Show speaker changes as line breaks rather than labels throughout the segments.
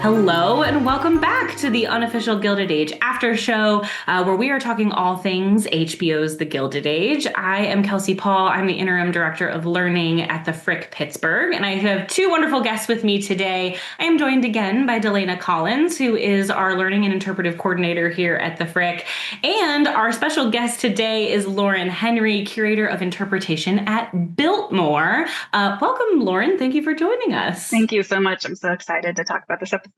Hello and welcome back to the Unofficial Gilded Age Aftershow, where we are talking all things HBO's The Gilded Age. I am Kelsie Paul. I'm the Interim Director of Learning at the Frick Pittsburgh, and I have two wonderful guests with me today. I am joined again by Delana Collins, who is our Learning and Interpretive Coordinator here at the Frick, and our special guest today is Lauren Henry, Curator of Interpretation at Biltmore. Welcome, Lauren. Thank you for joining us.
Thank you so much. I'm so excited to talk about this episode.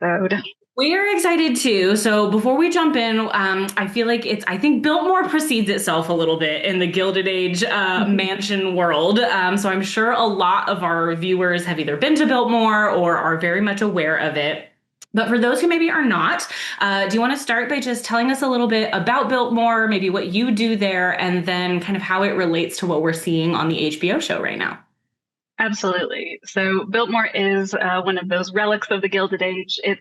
We are excited too. So before we jump in, I feel like I think Biltmore precedes itself a little bit in the Gilded Age mansion world. So I'm sure a lot of our viewers have either been to Biltmore or are very much aware of it. But for those who maybe are not, do you want to start by just telling us a little bit about Biltmore, maybe what you do there, and then kind of how it relates to what we're seeing on the HBO show right now?
Absolutely. So Biltmore is one of those relics of the Gilded Age. It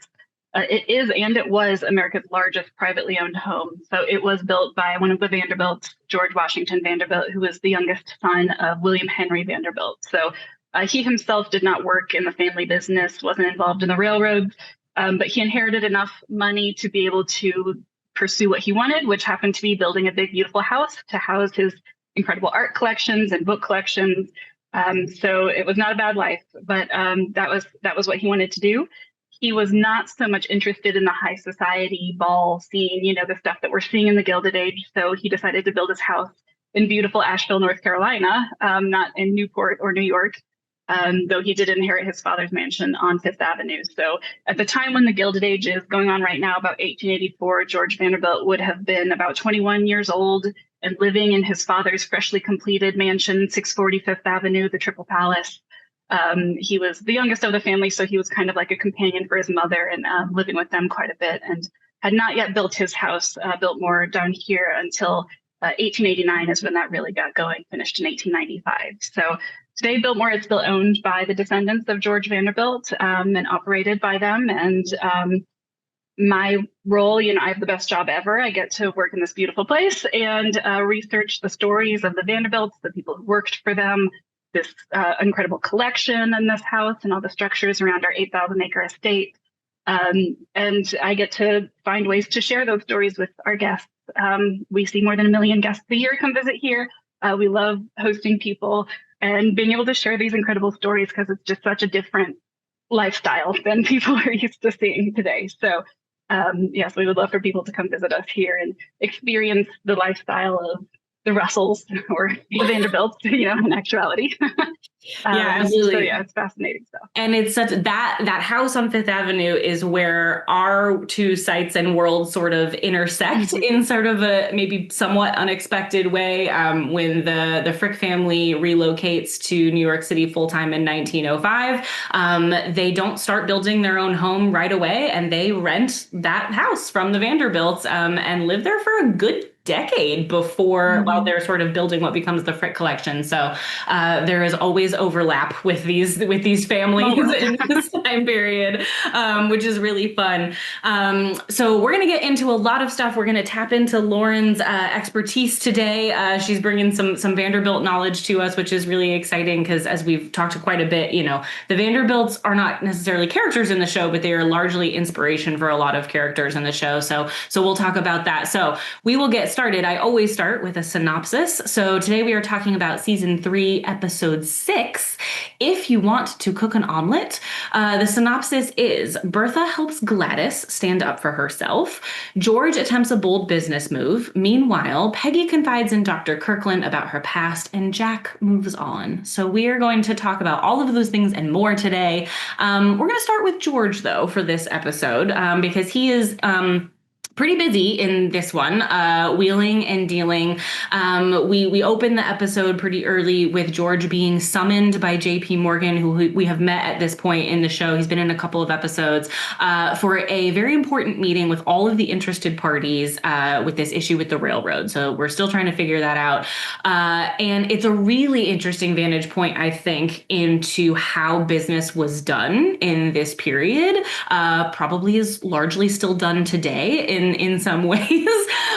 is and it was America's largest privately owned home. So it was built by one of the Vanderbilts, George Washington Vanderbilt, who was the youngest son of William Henry Vanderbilt. So he himself did not work in the family business, wasn't involved in the railroads, but he inherited enough money to be able to pursue what he wanted, which happened to be building a big, beautiful house to house his incredible art collections and book collections. So it was not a bad life, but that was what he wanted to do. He was not so much interested in the high society ball scene, the stuff that we're seeing in the Gilded Age. So he decided to build his house in beautiful Asheville, North Carolina, not in Newport or New York, though he did inherit his father's mansion on Fifth Avenue. So at the time when the Gilded Age is going on right now, about 1884, George Vanderbilt would have been about 21 years old and living in his father's freshly completed mansion, 640 Fifth Avenue, the Triple Palace. He was the youngest of the family, so he was kind of like a companion for his mother and living with them quite a bit, and had not yet built his house, Biltmore, down here until 1889 is when that really got going, finished in 1895. So today, Biltmore is still owned by the descendants of George Vanderbilt and operated by them. And my role, I have the best job ever. I get to work in this beautiful place and research the stories of the Vanderbilts, the people who worked for them, this incredible collection in this house and all the structures around our 8,000-acre estate. And I get to find ways to share those stories with our guests. We see more than 1 million guests a year come visit here. We love hosting people and being able to share these incredible stories because it's just such a different lifestyle than people are used to seeing today. So yes, we would love for people to come visit us here and experience the lifestyle of the Russells or the Vanderbilts, in actuality.
Yeah, absolutely.
So yeah, it's fascinating stuff.
And it's such that house on Fifth Avenue is where our two sites and worlds sort of intersect in sort of a maybe somewhat unexpected way. When the Frick family relocates to New York City full-time in 1905, they don't start building their own home right away, and they rent that house from the Vanderbilts and live there for a good decade before while they're sort of building what becomes the Frick collection. So there is always overlap with these families in this time period, which is really fun. So we're going to get into a lot of stuff. We're going to tap into Lauren's expertise today. She's bringing some Vanderbilt knowledge to us, which is really exciting because as we've talked quite a bit, the Vanderbilts are not necessarily characters in the show, but they are largely inspiration for a lot of characters in the show. So we'll talk about that. So we will get started. I always start with a synopsis. So today we are talking about season 3, episode 6, If You Want to Cook an Omelet. The synopsis is Bertha helps Gladys stand up for herself. George attempts a bold business move. Meanwhile, Peggy confides in Dr. Kirkland about her past and Jack moves on. So we are going to talk about all of those things and more today. We're going to start with George though for this episode because he is pretty busy in this one, wheeling and dealing. We open the episode pretty early with George being summoned by J.P. Morgan, who we have met at this point in the show. He's been in a couple of episodes for a very important meeting with all of the interested parties with this issue with the railroad. So we're still trying to figure that out. And it's a really interesting vantage point, I think, into how business was done in this period. Probably is largely still done today in some ways.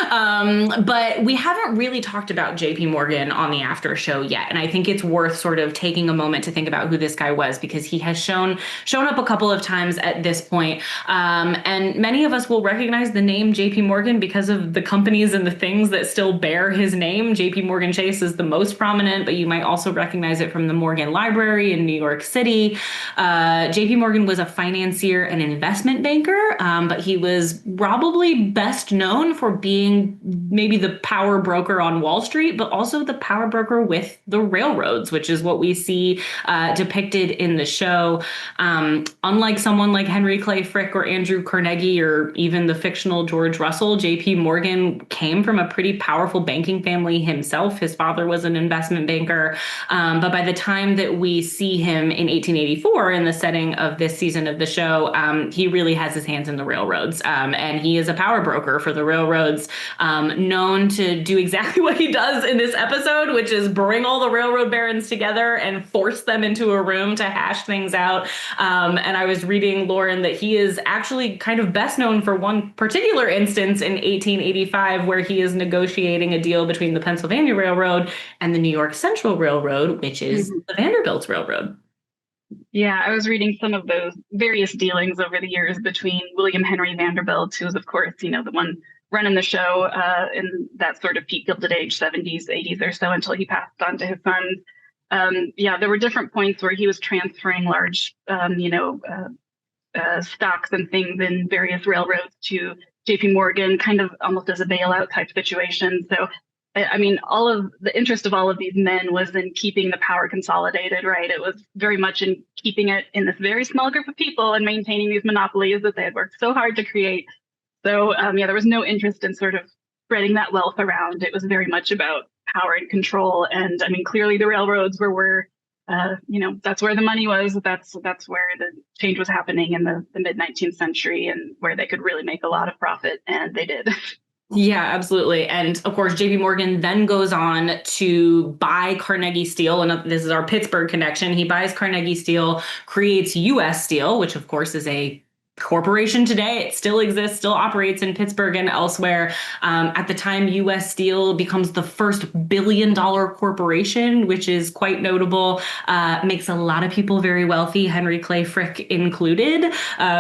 But we haven't really talked about JP Morgan on the after show yet. And I think it's worth sort of taking a moment to think about who this guy was, because he has shown up a couple of times at this point. And many of us will recognize the name JP Morgan because of the companies and the things that still bear his name. JP Morgan Chase is the most prominent, but you might also recognize it from the Morgan Library in New York City. JP Morgan was a financier and investment banker, but he was probably best known for being maybe the power broker on Wall Street, but also the power broker with the railroads, which is what we see depicted in the show. Unlike someone like Henry Clay Frick or Andrew Carnegie or even the fictional George Russell, JP Morgan came from a pretty powerful banking family himself. His father was an investment banker. But by the time that we see him in 1884 in the setting of this season of the show, he really has his hands in the railroads. And he is a power broker for the railroads, known to do exactly what he does in this episode, which is bring all the railroad barons together and force them into a room to hash things out. And I was reading, Lauren, that he is actually kind of best known for one particular instance in 1885, where he is negotiating a deal between the Pennsylvania Railroad and the New York Central Railroad, which is the Vanderbilts Railroad.
Yeah, I was reading some of those various dealings over the years between William Henry Vanderbilt, who was, of course, the one running the show in that sort of peak Gilded Age, 70s, 80s or so, until he passed on to his sons. There were different points where he was transferring large, stocks and things in various railroads to JP Morgan, kind of almost as a bailout type situation. So, I mean, all of the interest of all of these men was in keeping the power consolidated, right? It was very much in keeping it in this very small group of people and maintaining these monopolies that they had worked so hard to create. So, there was no interest in sort of spreading that wealth around. It was very much about power and control. And I mean, clearly the railroads were where, that's where the money was. That's where the change was happening in the mid 19th century, and where they could really make a lot of profit. And they did.
Yeah, absolutely. And of course, JP Morgan then goes on to buy Carnegie Steel. And this is our Pittsburgh connection. He buys Carnegie Steel, creates US Steel, which of course is a corporation today. It still exists, still operates in Pittsburgh and elsewhere. At the time, US Steel becomes the first billion-dollar corporation, which is quite notable. Makes a lot of people very wealthy, Henry Clay Frick included,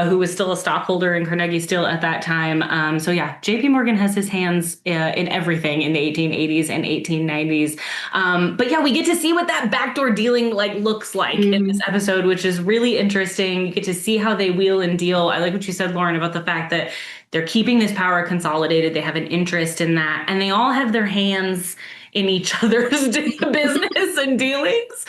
who was still a stockholder in Carnegie Steel at that time. JP Morgan has his hands in everything in the 1880s and 1890s. We get to see what that backdoor dealing looks like in this episode, which is really interesting. You get to see how they wheel and deal. I like what you said, Lauren, about the fact that they're keeping this power consolidated. They have an interest in that, and they all have their hands in each other's business and dealings.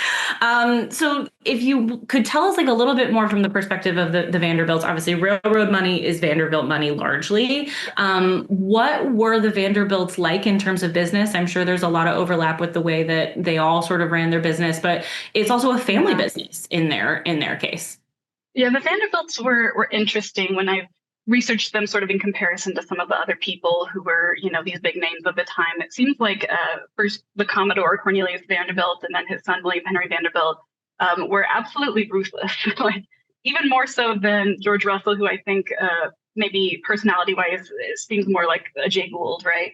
So if you could tell us a little bit more from the perspective of the Vanderbilts. Obviously, railroad money is Vanderbilt money largely. What were the Vanderbilts like in terms of business? I'm sure there's a lot of overlap with the way that they all sort of ran their business, but it's also a family business in their case.
Yeah, the Vanderbilts were interesting when I researched them sort of in comparison to some of the other people who were, these big names of the time. It seems like first the Commodore Cornelius Vanderbilt and then his son William Henry Vanderbilt were absolutely ruthless, even more so than George Russell, who I think maybe personality-wise seems more like a Jay Gould, right?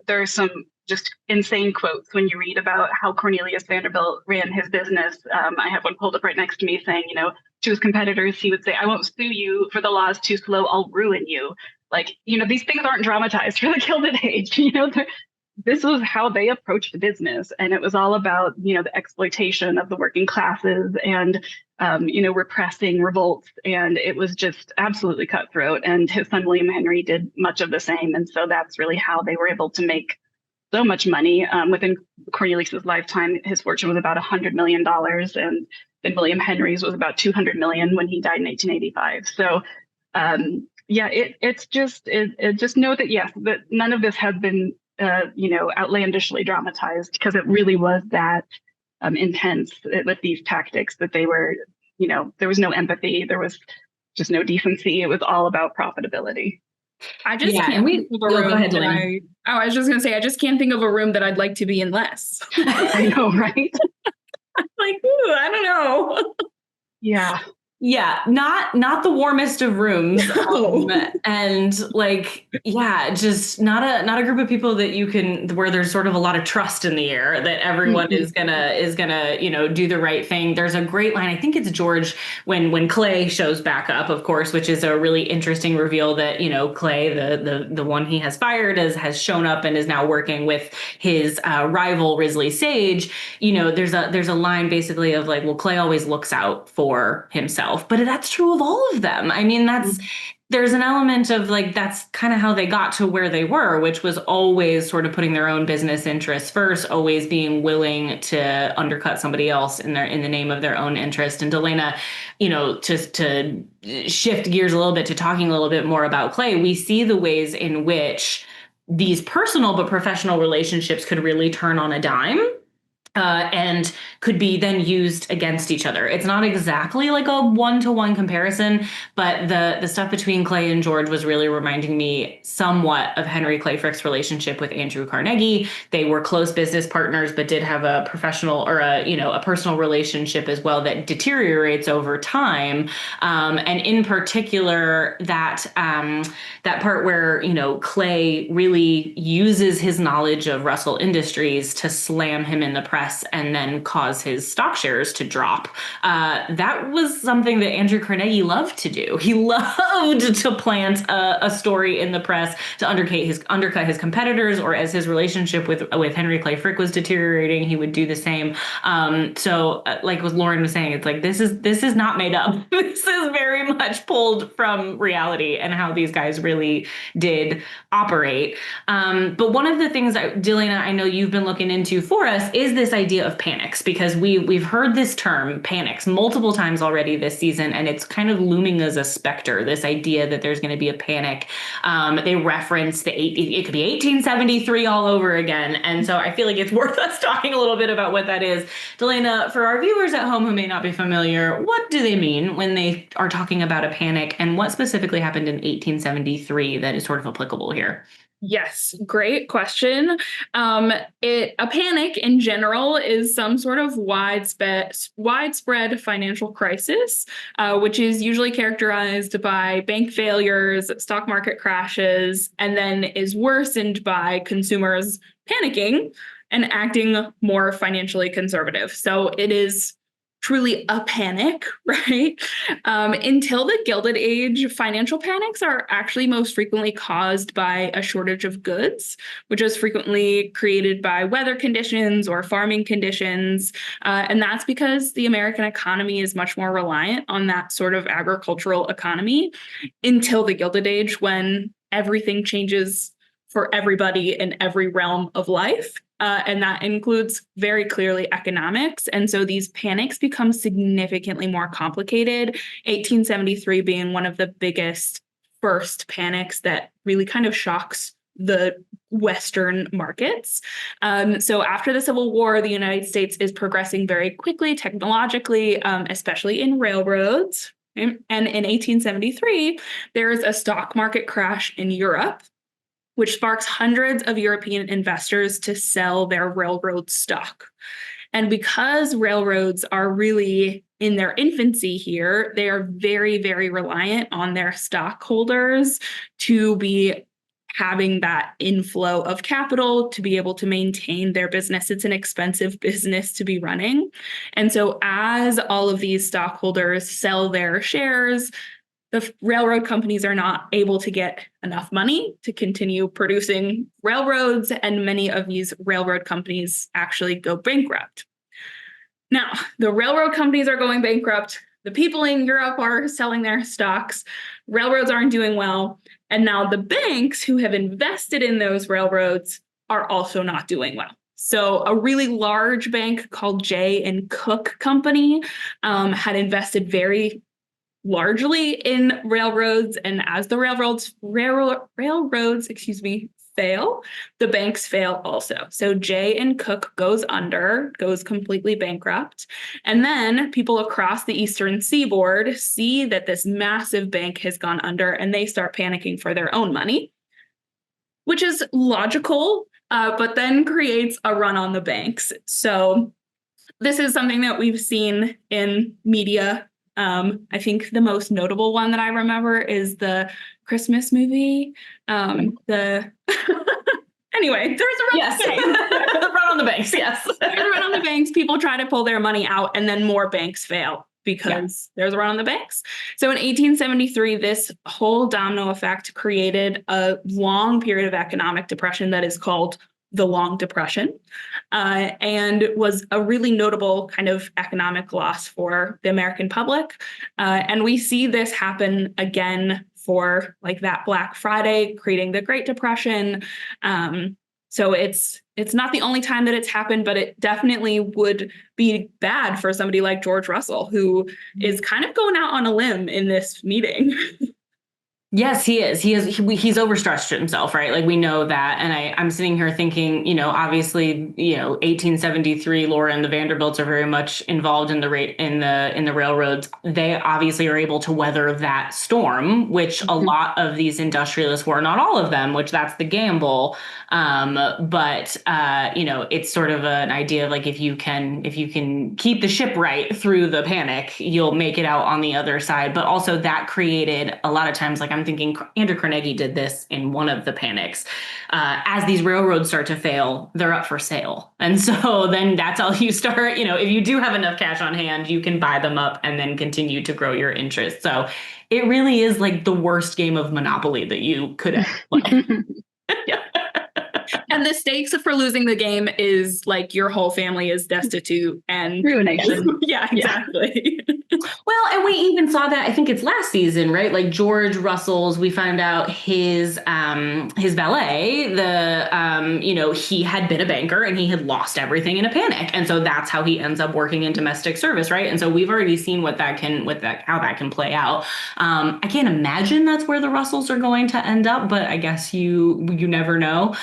There are some just insane quotes when you read about how Cornelius Vanderbilt ran his business. I have one pulled up right next to me saying, to his competitors, he would say, "I won't sue you for the law is too slow. I'll ruin you." These things aren't dramatized for the Gilded Age. This was how they approached the business. And it was all about, the exploitation of the working classes and, repressing revolts. And it was just absolutely cutthroat. And his son, William Henry, did much of the same. And so that's really how they were able to make so much money. Within Cornelius's lifetime, his fortune was about $100 million. And then William Henry's was about $200 million when he died in 1885. So, it's just know that, yes, that none of this has been, outlandishly dramatized, because it really was that intense with these tactics that they were, there was no empathy. There was just no decency. It was all about profitability.
I just can't think of a room.
Go ahead,
I was just going to say, I just can't think of a room that I'd like to be in less.
I know, right?
I don't know.
Yeah.
Yeah, not the warmest of rooms.
No.
And like, yeah, just not a group of people that you can where there's sort of a lot of trust in the air that everyone
Mm-mm.
is gonna, do the right thing. There's a great line, I think it's George, when Clay shows back up, of course, which is a really interesting reveal that, Clay, the one he has fired, has shown up and is now working with his rival Risley Sage. There's a line basically of like, well, Clay always looks out for himself, but that's true of all of them. I mean, there's an element of like, that's kind of how they got to where they were, which was always sort of putting their own business interests first, always being willing to undercut somebody else in the name of their own interest. And Delana, to shift gears a little bit to talking a little bit more about Clay, we see the ways in which these personal but professional relationships could really turn on a dime. And could be then used against each other. It's not exactly like a one-to-one comparison, but the stuff between Clay and George was really reminding me somewhat of Henry Clay Frick's relationship with Andrew Carnegie. They were close business partners, but did have a professional or a personal relationship as well that deteriorates over time. And in particular, that part where Clay really uses his knowledge of Russell Industries to slam him in the press and then cause his stock shares to drop. That was something that Andrew Carnegie loved to do. He loved to plant a story in the press to undercut his competitors, or as his relationship with Henry Clay Frick was deteriorating, he would do the same. So like what Lauren was saying, it's like, this is not made up. This is very much pulled from reality and how these guys really did operate. But one of the things that, Delana, I know you've been looking into for us is this idea of panics, because we've heard this term panics multiple times already this season, and it's kind of looming as a specter, this idea that there's going to be a panic. They reference it could be 1873 all over again. And so I feel like it's worth us talking a little bit about what that is. Delana, for our viewers at home who may not be familiar, what do they mean when they are talking about a panic, and what specifically happened in 1873 that is sort of applicable here?
Yes, great question. A panic in general is some sort of widespread financial crisis, which is usually characterized by bank failures, stock market crashes, and then is worsened by consumers panicking and acting more financially conservative. So it is truly a panic, right? Until the Gilded Age, financial panics are actually most frequently caused by a shortage of goods, which is frequently created by weather conditions or farming conditions. And that's because the American economy is much more reliant on that sort of agricultural economy until the Gilded Age, when everything changes for everybody in every realm of life. And that includes very clearly economics. And so these panics become significantly more complicated, 1873 being one of the biggest first panics that really kind of shocks the Western markets. So after the Civil War, the United States is progressing very quickly technologically, especially in railroads. And in 1873, there is a stock market crash in Europe, which sparks hundreds of European investors to sell their railroad stock. And because railroads are really in their infancy here, they are very, very reliant on their stockholders to be having that inflow of capital to be able to maintain their business. It's an expensive business to be running. And so as all of these stockholders sell their shares, the railroad companies are not able to get enough money to continue producing railroads, and many of these railroad companies actually go bankrupt. Now, the railroad companies are going bankrupt. The people in Europe are selling their stocks. Railroads aren't doing well. And now the banks who have invested in those railroads are also not doing well. So a really large bank called J and Cook Company had invested very largely in railroads, and as the railroads fail, the banks fail also. So J and Cook goes completely bankrupt, and then people across the eastern seaboard see that this massive bank has gone under, and they start panicking for their own money, which is logical, but then creates a run on the banks. So this is something that we've seen in media I think the most notable one that I remember is the Christmas movie. The Anyway, there's a run
Yes.
on the banks.
Run on the banks, yes.
There's a run on the banks. People try to pull their money out, and then more banks fail because there's a run on the banks. So in 1873, this whole domino effect created a long period of economic depression that is called the Long Depression, and was a really notable kind of economic loss for the American public. And we see this happen again for like that Black Friday, creating the Great Depression. So it's not the only time that it's happened, but it definitely would be bad for somebody like George Russell, who is kind of going out on a limb in this meeting.
Yes, he is. He's overstretched himself, right? Like we know that. And I'm sitting here thinking, obviously, 1873, Laura and the Vanderbilts are very much involved in the railroads. They obviously are able to weather that storm, which a lot of these industrialists were, not all of them, which that's the gamble. But it's sort of an idea of like, if you can keep the ship right through the panic, you'll make it out on the other side. But also that created a lot of times, like I'm thinking Andrew Carnegie did this in one of the panics. As these railroads start to fail, they're up for sale. And so then that's how you start, if you do have enough cash on hand, you can buy them up and then continue to grow your interest. So it really is like the worst game of Monopoly that you could ever play.
Yeah. And the stakes for losing the game is like your whole family is destitute and
ruination.
Yeah, exactly.
Well, and we even saw that, I think it's last season, right? Like George Russell's, we found out his valet, he had been a banker and he had lost everything in a panic. And so that's how he ends up working in domestic service, right? And so we've already seen how that can play out. I can't imagine that's where the Russells are going to end up, but I guess you never know.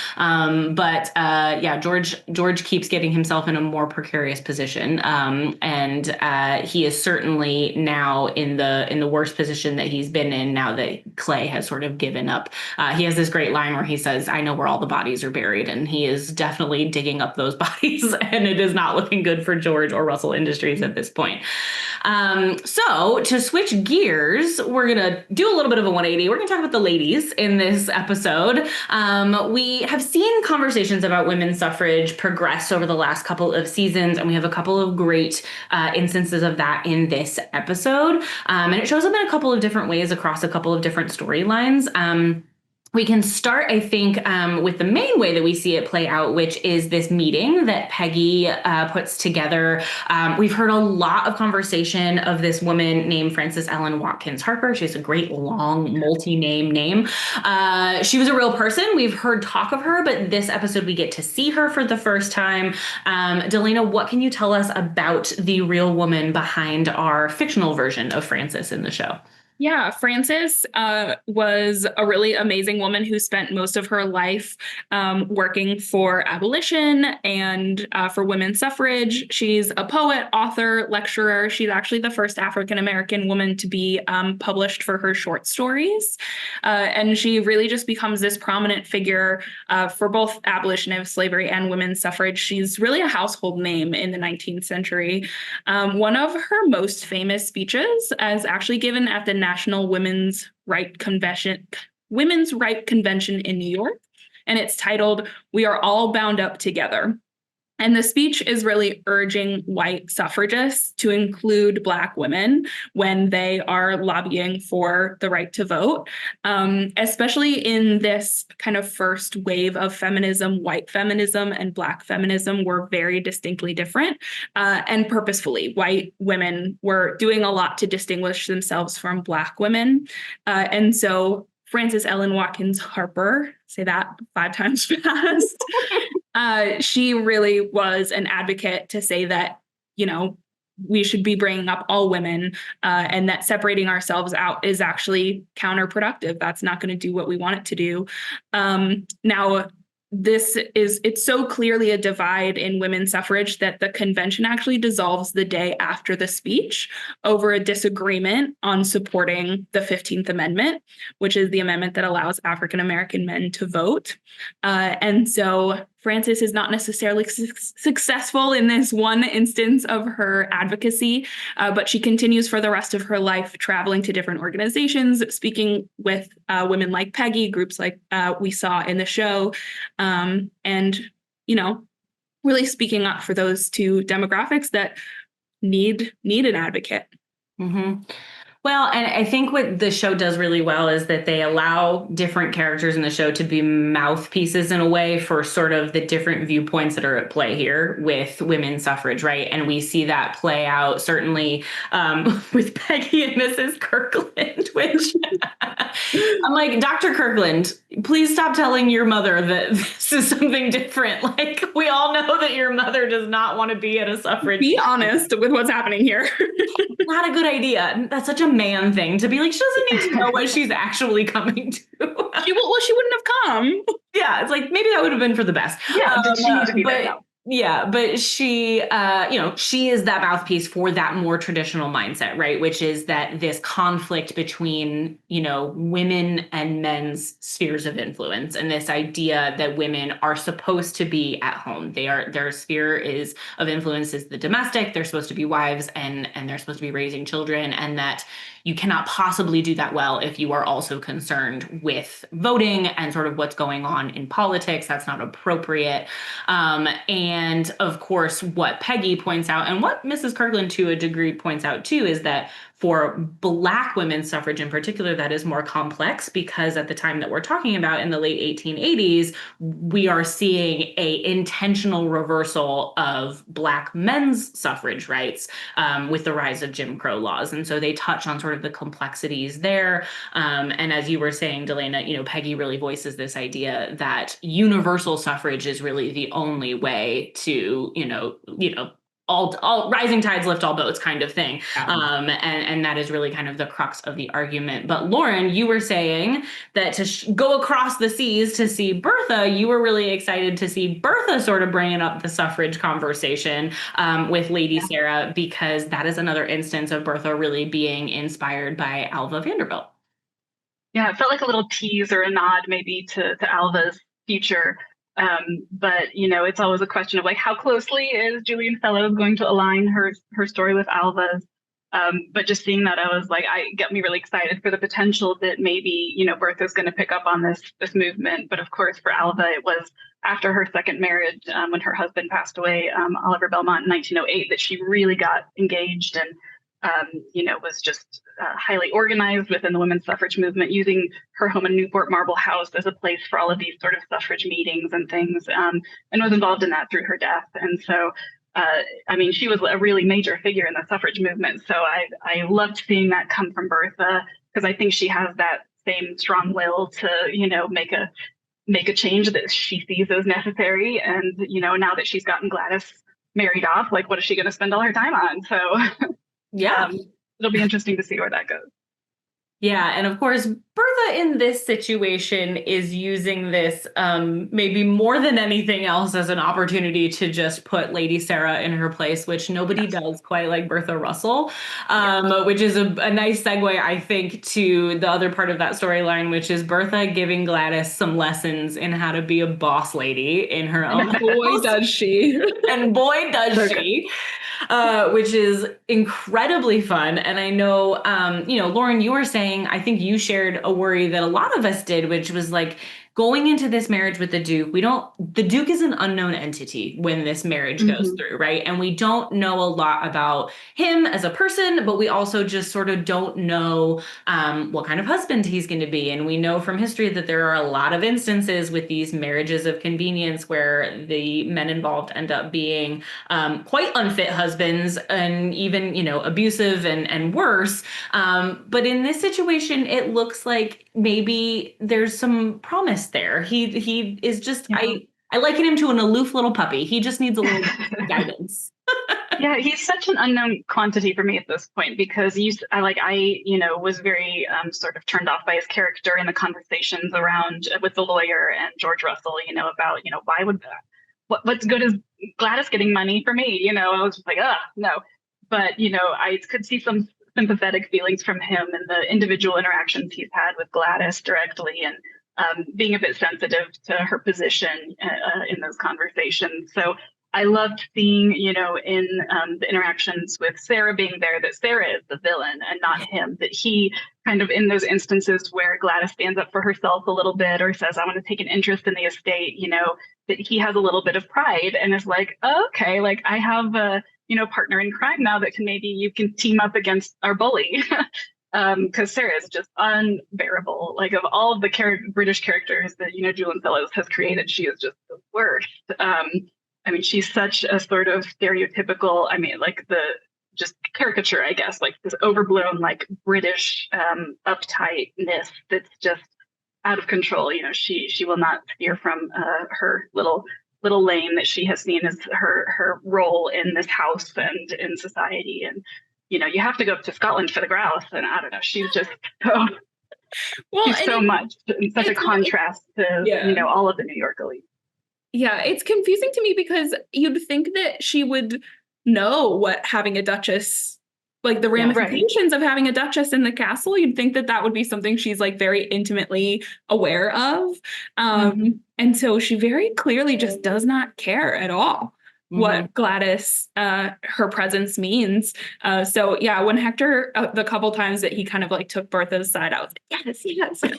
George keeps getting himself in a more precarious position. And he is certainly now in the worst position that he's been in now that Clay has sort of given up. He has this great line where he says, "I know where all the bodies are buried," and he is definitely digging up those bodies, and it is not looking good for George or Russell Industries at this point. So to switch gears, we're going to do a little bit of a 180. We're going to talk about the ladies in this episode. We have seen conversations about women's suffrage progress over the last couple of seasons, and we have a couple of great instances of that in this episode. And it shows up in a couple of different ways across a couple of different storylines. We can start, I think, with the main way that we see it play out, which is this meeting that Peggy puts together. We've heard a lot of conversation of this woman named Frances Ellen Watkins Harper. She has a great long multi-name name. She was a real person. We've heard talk of her, but this episode we get to see her for the first time. Delina, what can you tell us about the real woman behind our fictional version of Frances in the show?
Yeah, Frances was a really amazing woman who spent most of her life working for abolition and for women's suffrage. She's a poet, author, lecturer. She's actually the first African-American woman to be published for her short stories. And she really just becomes this prominent figure for both abolition of slavery and women's suffrage. She's really a household name in the 19th century. One of her most famous speeches is actually given at the National Women's Right Convention in New York, and it's titled "We Are All Bound Up Together." And the speech is really urging white suffragists to include Black women when they are lobbying for the right to vote, especially in this kind of first wave of feminism. White feminism and Black feminism were very distinctly different, and purposefully. White women were doing a lot to distinguish themselves from Black women. And so Frances Ellen Watkins Harper, say that 5 times fast, she really was an advocate to say that, we should be bringing up all women, and that separating ourselves out is actually counterproductive. That's not going to do what we want it to do. Now, it's so clearly a divide in women's suffrage that the convention actually dissolves the day after the speech over a disagreement on supporting the 15th Amendment, which is the amendment that allows African-American men to vote. And so Frances is not necessarily successful in this one instance of her advocacy, but she continues for the rest of her life traveling to different organizations, speaking with women like Peggy, groups like we saw in the show, and, really speaking up for those two demographics that need an advocate.
Mm-hmm. Well, and I think what the show does really well is that they allow different characters in the show to be mouthpieces in a way for sort of the different viewpoints that are at play here with women's suffrage, right? And we see that play out certainly with Peggy and Mrs. Kirkland, which I'm like, Dr. Kirkland, please stop telling your mother that this is something different. Like, we all know that your mother does not want to be at a suffrage.
Be honest with what's happening here.
Not a good idea. That's such a man thing to be like, she doesn't need to know what she's actually coming to.
She wouldn't have come.
Yeah, it's like, maybe that would have been for the best.
Yeah, she needs to be there now.
Yeah, but she, she is that mouthpiece for that more traditional mindset, right? Which is that this conflict between, women and men's spheres of influence, and this idea that women are supposed to be at home. Their sphere of influence is the domestic. They're supposed to be wives and they're supposed to be raising children, and that you cannot possibly do that well if you are also concerned with voting and sort of what's going on in politics. That's not appropriate. And of course, what Peggy points out, and what Mrs. Kirkland to a degree points out too, is that for Black women's suffrage in particular, that is more complex, because at the time that we're talking about in the late 1880s, we are seeing a intentional reversal of Black men's suffrage rights with the rise of Jim Crow laws. And so they touch on sort of the complexities there. And as you were saying, Delana, Peggy really voices this idea that universal suffrage is really the only way to, all rising tides lift all boats kind of thing. And that is really kind of the crux of the argument. But Lauren, you were saying that to go across the seas to see Bertha, you were really excited to see Bertha sort of bringing up the suffrage conversation with Lady Sarah, because that is another instance of Bertha really being inspired by Alva Vanderbilt.
Yeah, it felt like a little tease or a nod maybe to Alva's future. But, it's always a question of like, how closely is Julian Fellows going to align her story with Alva's? But just seeing that, I was like, got me really excited for the potential that maybe, Bertha's going to pick up on this movement. But of course, for Alva, it was after her second marriage, when her husband passed away, Oliver Belmont, in 1908, that she really got engaged and, was just highly organized within the women's suffrage movement, using her home in Newport Marble House as a place for all of these sort of suffrage meetings and things, and was involved in that through her death. And so, she was a really major figure in the suffrage movement. So I loved seeing that come from Bertha, because I think she has that same strong will to, make a change that she sees as necessary. And, now that she's gotten Gladys married off, like, what is she going to spend all her time on? So
yeah.
It'll be interesting to see where that goes.
Yeah. And of course, Bertha in this situation is using this maybe more than anything else as an opportunity to just put Lady Sarah in her place, which nobody does quite like Bertha Russell, which is a nice segue, I think, to the other part of that storyline, which is Bertha giving Gladys some lessons in how to be a boss lady in her own house.
Boy, does she.
And boy, does she. Which is incredibly fun. And I know, Lauren, you were saying, I think you shared a worry that a lot of us did, which was like, going into this marriage with the Duke, the Duke is an unknown entity when this marriage goes through, right? And we don't know a lot about him as a person, but we also just sort of don't know what kind of husband he's going to be. And we know from history that there are a lot of instances with these marriages of convenience where the men involved end up being quite unfit husbands and even, abusive and worse. But in this situation, it looks like maybe there's some promise there. He is just, I liken him to an aloof little puppy. He just needs a little guidance.
Yeah, he's such an unknown quantity for me at this point, because I was very sort of turned off by his character in the conversations around with the lawyer and George Russell, about, why would what's good is Gladys getting money for me? I was just like, no. But, I could see some sympathetic feelings from him and the individual interactions he's had with Gladys directly. And being a bit sensitive to her position in those conversations. So I loved seeing, in the interactions with Sarah being there, that Sarah is the villain and not him, that he kind of, in those instances where Gladys stands up for herself a little bit or says, I want to take an interest in the estate, that he has a little bit of pride and is like, oh, okay, like I have a, partner in crime now that you can team up against our bully. Because Sarah is just unbearable. Like, of all of the British characters that, Julian Fellowes has created, she is just the worst. She's such a sort of stereotypical, like the just caricature, I guess, like this overblown, like British uptightness that's just out of control. She will not steer from her little lane that she has seen as her role in this house and in society. And you have to go up to Scotland for the grouse, and I don't know. She's just so much, and such a contrast to all of the New York elite.
Yeah, it's confusing to me because you'd think that she would know what having a duchess, like the ramifications of having a duchess in the castle. You'd think that would be something she's like very intimately aware of. And so she very clearly just does not care at all what Gladys, her presence means. When Hector, the couple times that he kind of like took Bertha's side, I was like, yes.
Well,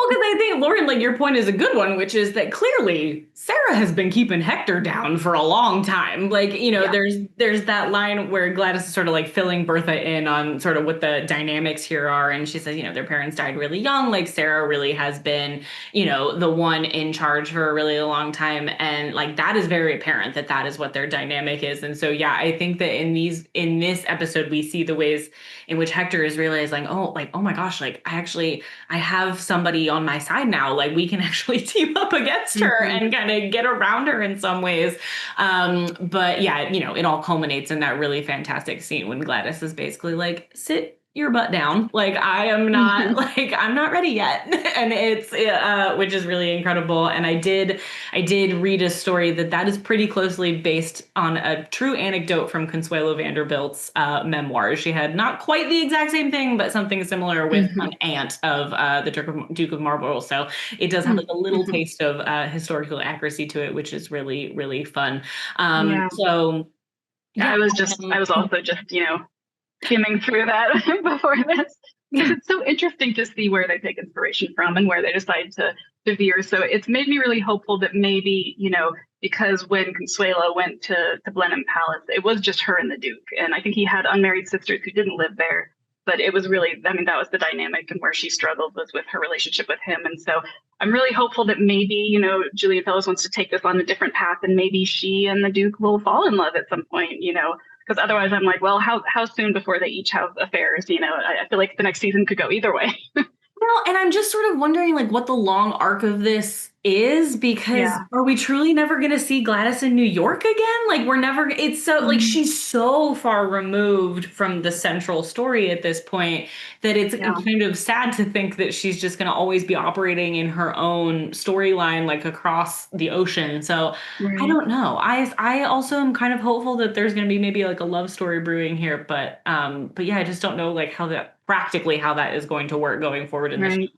because I think, Lauren, like your point is a good one, which is that clearly Sarah has been keeping Hector down for a long time. Like, there's that line where Gladys is sort of like filling Bertha in on sort of what the dynamics here are. And she says, their parents died really young. Like Sarah really has been, the one in charge for a really long time. And like, that is very apparent that is what their dynamic is. And so, I think that in this episode, we see the ways in which Hector is realizing, oh my gosh, like I have somebody on my side now. Like we can actually team up against her and kind of get around her in some ways. It all culminates in that really fantastic scene when Gladys is basically like, sit your butt down. Like I am not I'm not ready yet. And it's which is really incredible. And I did read a story that is pretty closely based on a true anecdote from Consuelo Vanderbilt's memoirs. She had not quite the exact same thing, but something similar with an aunt of the Duke of Marlborough. So it does have like a little taste of historical accuracy to it, which is really, really fun. I
was also just, skimming through that before this, because it's so interesting to see where they take inspiration from and where they decide to veer. So it's made me really hopeful that maybe, because when Consuelo went to Blenheim Palace, it was just her and the Duke. And I think he had unmarried sisters who didn't live there. But it was really, that was the dynamic, and where she struggled was with her relationship with him. And so I'm really hopeful that maybe, Julian Fellowes wants to take this on a different path, and maybe she and the Duke will fall in love at some point, because otherwise I'm like, well, how soon before they each have affairs? I feel like the next season could go either way.
Well, and I'm just sort of wondering like what the long arc of this is, because are we truly never going to see Gladys in New York again? Like it's so like she's so far removed from the central story at this point that it's kind of sad to think that she's just going to always be operating in her own storyline, like across the ocean. So I don't know. I also am kind of hopeful that there's going to be maybe like a love story brewing here, but I just don't know like how that is going to work going forward in this.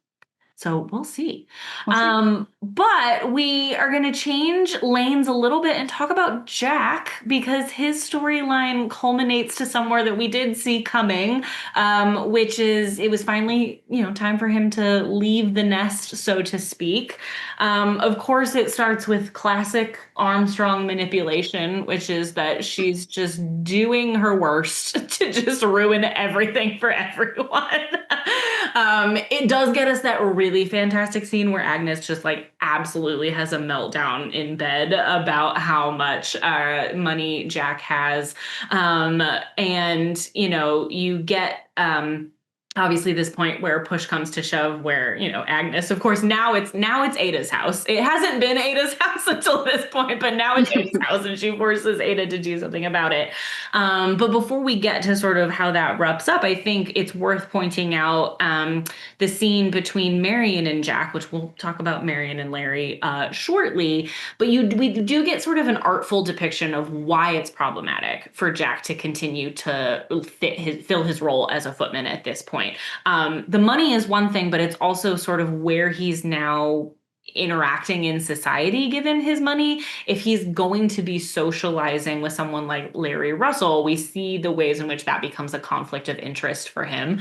So we'll see. But we are going to change lanes a little bit and talk about Jack, because his storyline culminates to somewhere that we did see coming, which is it was finally, time for him to leave the nest, so to speak. Of course, it starts with classic Armstrong manipulation, which is that she's just doing her worst to just ruin everything for everyone. It does get us that really fantastic scene where Agnes just like absolutely has a meltdown in bed about how much money Jack has. You get obviously this point where push comes to shove, where Agnes, of course, now it's Ada's house. It hasn't been Ada's house until this point, but now it's Ada's house, and she forces Ada to do something about it. But before we get to sort of how that wraps up, I think it's worth pointing out the scene between Marion and Jack, which we'll talk about Marion and Larry shortly. But we do get sort of an artful depiction of why it's problematic for Jack to continue to fill his role as a footman at this point. point. The money is one thing, but it's also sort of where he's now interacting in society given his money. If he's going to be socializing with someone like Larry Russell, we see the ways in which that becomes a conflict of interest for him.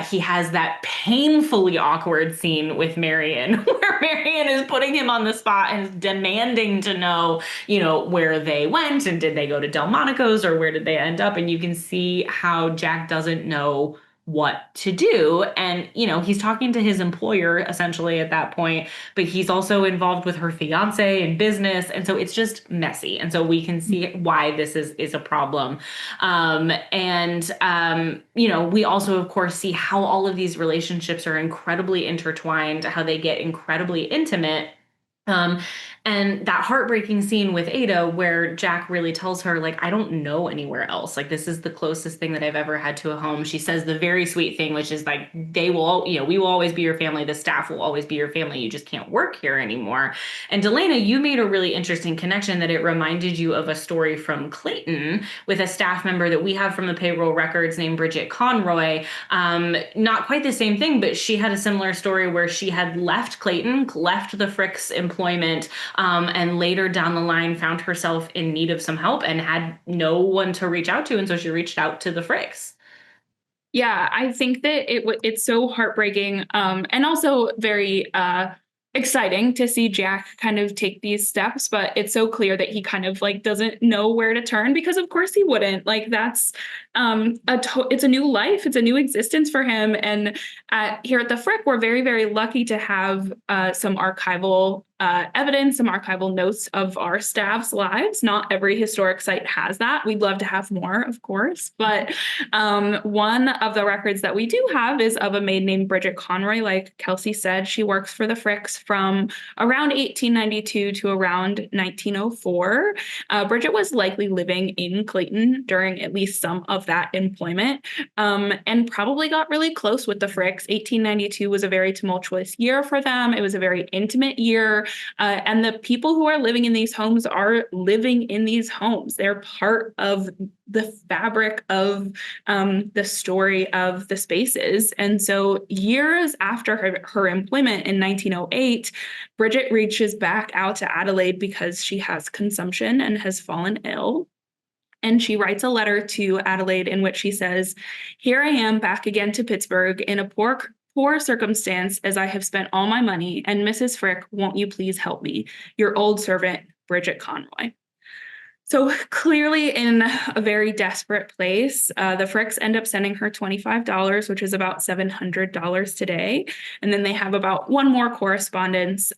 He has that painfully awkward scene with Marion where Marion is putting him on the spot and is demanding to know, where they went and did they go to Delmonico's or where did they end up? And you can see how Jack doesn't know what to do. And, he's talking to his employer essentially at that point, but he's also involved with her fiance in business. And so it's just messy. And so we can see why this is a problem. We also, of course, see how all of these relationships are incredibly intertwined, how they get incredibly intimate. And that heartbreaking scene with Ada where Jack really tells her, like, I don't know anywhere else. Like, this is the closest thing that I've ever had to a home. She says the very sweet thing, which is like, we will always be your family. The staff will always be your family. You just can't work here anymore. And Delana, you made a really interesting connection that it reminded you of a story from Clayton with a staff member that we have from the payroll records named Bridget Conroy. Not quite the same thing, but she had a similar story where she had left Clayton, left the Fricks employment, and later down the line found herself in need of some help and had no one to reach out to. And so she reached out to the Fricks.
Yeah, I think that it's so heartbreaking, and also very exciting to see Jack kind of take these steps, but it's so clear that he kind of like doesn't know where to turn because of course he wouldn't. Like that's it's a new life, it's a new existence for him. And here at the Frick, we're very, very lucky to have some archival evidence, some archival notes of our staff's lives. Not every historic site has that. We'd love to have more, of course, but one of the records that we do have is of a maid named Bridget Conroy. Like Kelsie said, she works for the Fricks from around 1892 to around 1904. Bridget was likely living in Clayton during at least some of that employment, and probably got really close with the Fricks. 1892 was a very tumultuous year for them. It was a very intimate year. And the people who are living in these homes are living in these homes. They're part of the fabric of the story of the spaces. And so years after her employment in 1908, Bridget reaches back out to Adelaide because she has consumption and has fallen ill. And she writes a letter to Adelaide in which she says, "Here I am back again to Pittsburgh in a poor circumstance as I have spent all my money, and Mrs. Frick, won't you please help me? Your old servant, Bridget Conroy." So clearly in a very desperate place, the Fricks end up sending her $25, which is about $700 today. And then they have about one more correspondence.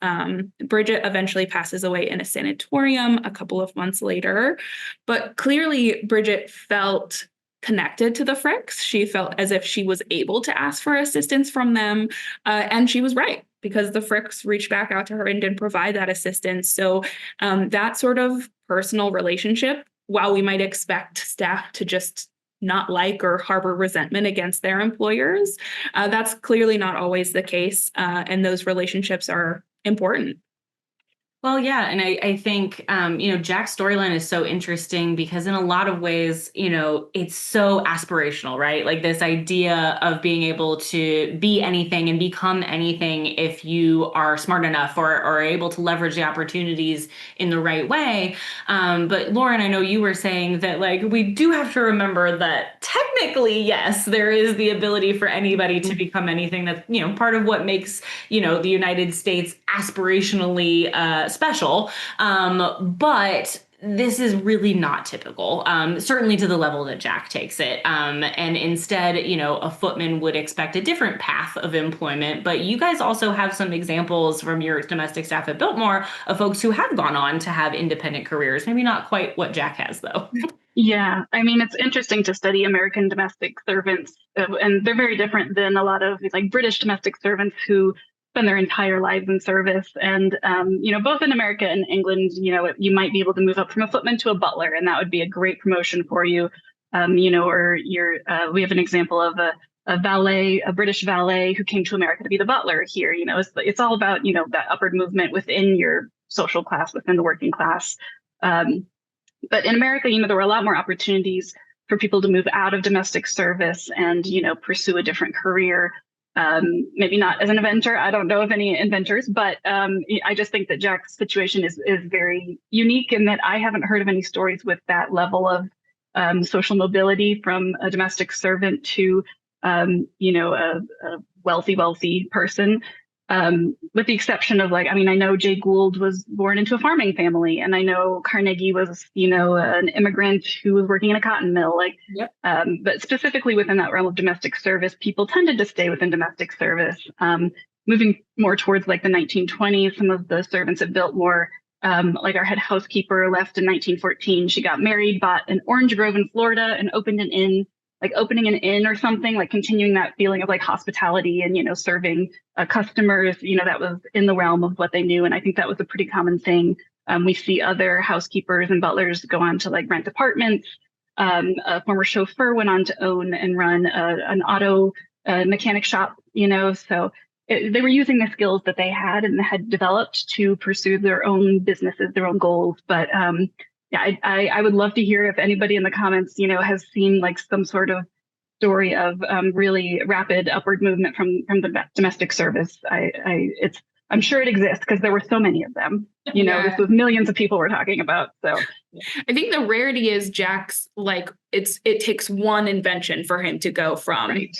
Bridget eventually passes away in a sanatorium a couple of months later. But clearly Bridget felt connected to the Fricks. She felt as if she was able to ask for assistance from them. And she was right, because the Fricks reached back out to her and did provide that assistance. So that sort of personal relationship, while we might expect staff to just not like or harbor resentment against their employers, that's clearly not always the case. And those relationships are important.
Well, yeah. And I think, Jack's storyline is so interesting because in a lot of ways, it's so aspirational, right? Like this idea of being able to be anything and become anything if you are smart enough or are able to leverage the opportunities in the right way. But Lauren, I know you were saying that like we do have to remember that technically, yes, there is the ability for anybody to become anything. That's, part of what makes, the United States aspirationally special, but this is really not typical, certainly to the level that Jack takes it. And instead, a footman would expect a different path of employment. But you guys also have some examples from your domestic staff at Biltmore of folks who have gone on to have independent careers. Maybe not quite what Jack has, though.
Yeah, I mean, it's interesting to study American domestic servants, and they're very different than a lot of like British domestic servants who spend their entire lives in service. And, both in America and England, you might be able to move up from a footman to a butler, and that would be a great promotion for you. Or we have an example of a valet, a British valet who came to America to be the butler here. It's all about, that upward movement within your social class, within the working class. But in America, there were a lot more opportunities for people to move out of domestic service and, pursue a different career. Maybe not as an inventor. I don't know of any inventors, but I just think that Jack's situation is very unique in that I haven't heard of any stories with that level of social mobility from a domestic servant to, a wealthy person. With the exception of I know Jay Gould was born into a farming family, and I know Carnegie was, an immigrant who was working in a cotton mill.
Yep.
But specifically within that realm of domestic service, people tended to stay within domestic service. Moving more towards the 1920s, some of the servants at Biltmore, our head housekeeper left in 1914. She got married, bought an orange grove in Florida, and opened an inn. Opening an inn or something, continuing that feeling of hospitality and, serving customers, that was in the realm of what they knew. And I think that was a pretty common thing. We see other housekeepers and butlers go on to rent apartments. A former chauffeur went on to own and run an auto mechanic shop, so they were using the skills that they had and had developed to pursue their own businesses, their own goals. But yeah, I would love to hear if anybody in the comments, has seen some sort of story of really rapid upward movement from the domestic service. I'm sure it exists because there were so many of them. This was millions of people we're talking about. So
I think the rarity is Jack's it takes one invention for him to go from.
Right.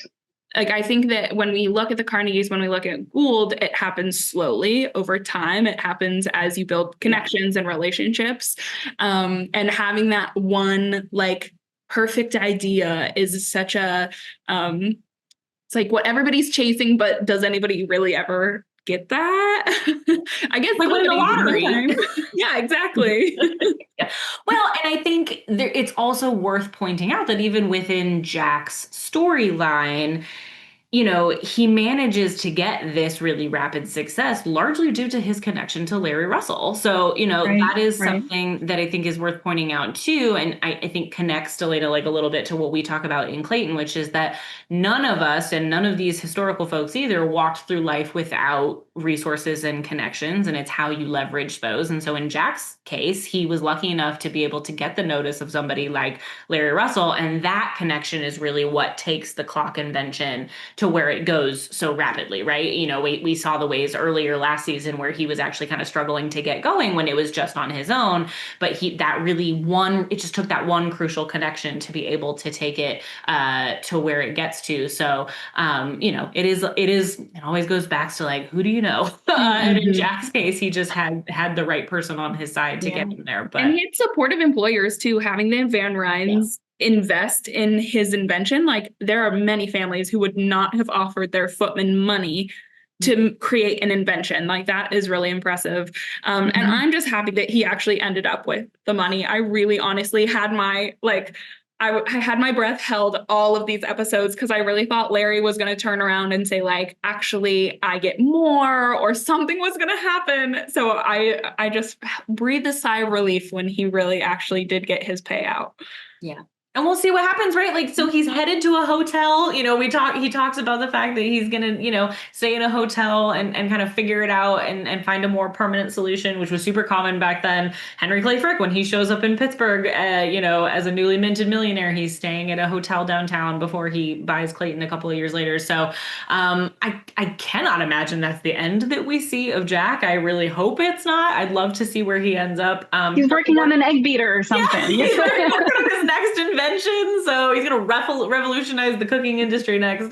I think that when we look at the Carnegies, when we look at Gould, it happens slowly over time. It happens as you build connections and relationships. And having that one perfect idea is such a, it's what everybody's chasing, but does anybody really ever get that? I guess
winning the lottery.
Yeah, exactly.
Yeah. Well, and I think it's also worth pointing out that even within Jack's storyline, he manages to get this really rapid success largely due to his connection to Larry Russell. So, that is something that I think is worth pointing out too. And I think connects to Leda a little bit to what we talk about in Clayton, which is that none of us and none of these historical folks either walked through life without resources and connections, and it's how you leverage those. And so in Jack's case, he was lucky enough to be able to get the notice of somebody like Larry Russell, and that connection is really what takes the clock invention to where it goes so rapidly, right? We saw the ways earlier last season where he was actually kind of struggling to get going when it was just on his own, but it just took that one crucial connection to be able to take it to where it gets to. So, it always goes back to who do you know? And in Jack's case, he just had the right person on his side to get him there. But
and he had supportive employers too, having the Van Ryns invest in his invention. There are many families who would not have offered their footman money to create an invention. That is really impressive. And I'm just happy that he actually ended up with the money. I really honestly had my I had my breath held all of these episodes because I really thought Larry was going to turn around and say actually I get more, or something was going to happen. So I just breathed a sigh of relief when he really actually did get his payout.
Yeah. And we'll see what happens, right? So he's headed to a hotel. He talks about the fact that he's going to, stay in a hotel and kind of figure it out and find a more permanent solution, which was super common back then. Henry Clay Frick, when he shows up in Pittsburgh, as a newly minted millionaire, he's staying at a hotel downtown before he buys Clayton a couple of years later. So I cannot imagine that's the end that we see of Jack. I really hope it's not. I'd love to see where he ends up.
He's working on an egg beater or something.
Yeah, he's working on his next invention. So he's going to revolutionize the cooking industry next.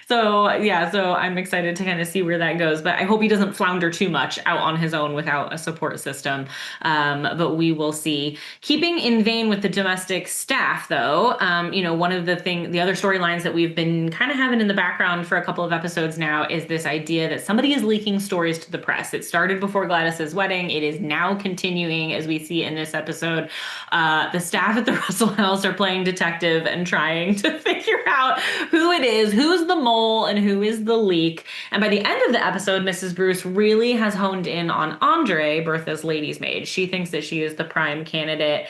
So I'm excited to kind of see where that goes. But I hope he doesn't flounder too much out on his own without a support system. But we will see. Keeping in vein with the domestic staff, though, one of the other storylines that we've been kind of having in the background for a couple of episodes now is this idea that somebody is leaking stories to the press. It started before Gladys's wedding. It is now continuing as we see in this episode. The staff at the Russell House are playing detective and trying to figure out who it is, who's the mole and who is the leak. And by the end of the episode, Mrs. Bruce really has honed in on Andre, Bertha's lady's maid. She thinks that she is the prime candidate.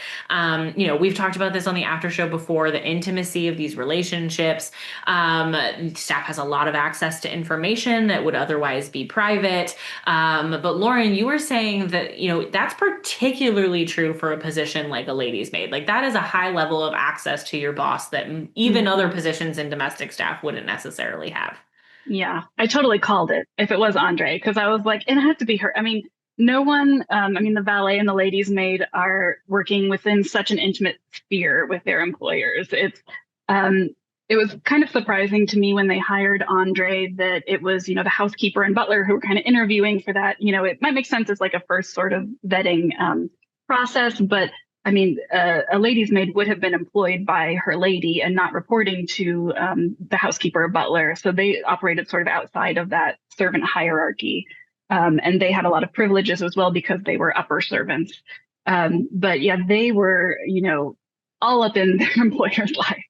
We've talked about this on the after show before, the intimacy of these relationships. Staff has a lot of access to information that would otherwise be private. But Lauren, you were saying that, that's particularly true for a position like a lady's maid. That is a high level level of access to your boss that even other positions in domestic staff wouldn't necessarily have.
Yeah, I totally called it if it was Andre, because I was like, it had to be her. I mean, no one, the valet and the lady's maid are working within such an intimate sphere with their employers. It was kind of surprising to me when they hired Andre that it was, the housekeeper and butler who were kind of interviewing for that. It might make sense as like a first sort of vetting process, but I mean, a lady's maid would have been employed by her lady and not reporting to the housekeeper or butler. So they operated sort of outside of that servant hierarchy. And they had a lot of privileges as well because they were upper servants. But yeah, they were, all up in their employer's life.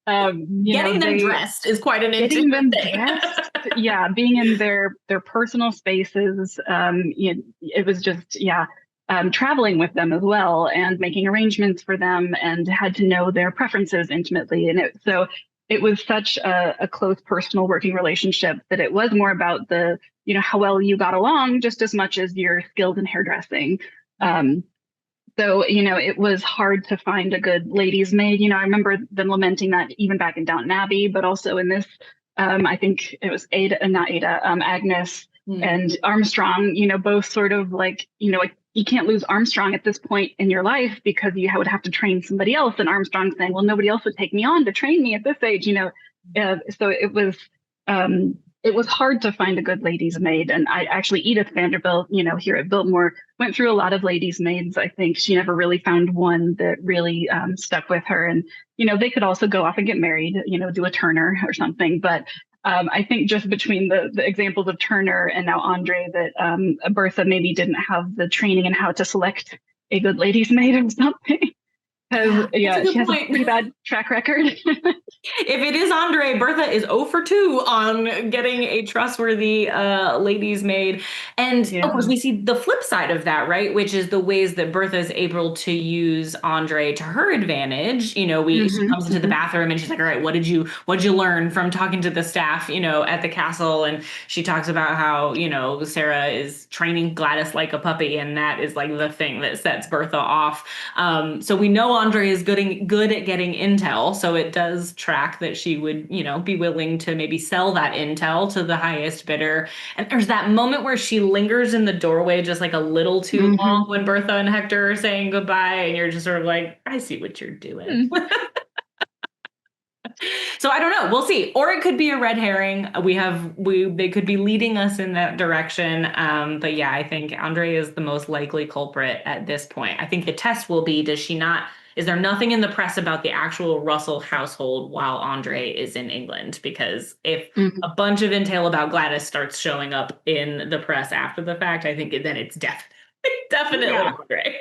Getting them dressed is quite an intimate thing.
Dressed, yeah, being in their personal spaces. It was just, traveling with them as well and making arrangements for them, and had to know their preferences intimately. And so it was such a close personal working relationship that it was more about the, how well you got along just as much as your skills in hairdressing. So, it was hard to find a good lady's maid. I remember them lamenting that even back in Downton Abbey, but also in this, I think it was Agnes and Armstrong, both sort of like, you can't lose Armstrong at this point in your life because you would have to train somebody else. And Armstrong saying, well, nobody else would take me on to train me at this age, so it was hard to find a good lady's maid. And Edith Vanderbilt, here at Biltmore, went through a lot of ladies' maids. I think she never really found one that really stuck with her. And, they could also go off and get married, do a Turner or something. But I think just between the examples of Turner and now Andre, that Bertha maybe didn't have the training in how to select a good lady's maid or something. Because she has a pretty bad track record.
If it is Andre, Bertha is 0 for 2 on getting a trustworthy lady's maid. And of course, we see the flip side of that, right? Which is the ways that Bertha is able to use Andre to her advantage. She comes into the bathroom and she's like, all right, what'd you learn from talking to the staff, at the castle? And she talks about how, Sarah is training Gladys like a puppy. And that is like the thing that sets Bertha off. So we know Andre is good at getting intel, so it does track that she would, be willing to maybe sell that intel to the highest bidder. And there's that moment where she lingers in the doorway just like a little too long when Bertha and Hector are saying goodbye, and you're just sort of like, I see what you're doing. So I don't know. We'll see. Or it could be a red herring. They could be leading us in that direction. But yeah, I think Andre is the most likely culprit at this point. I think the test will be, is there nothing in the press about the actual Russell household while Andre is in England? Because if a bunch of intel about Gladys starts showing up in the press after the fact, I think then it's definitely Andre.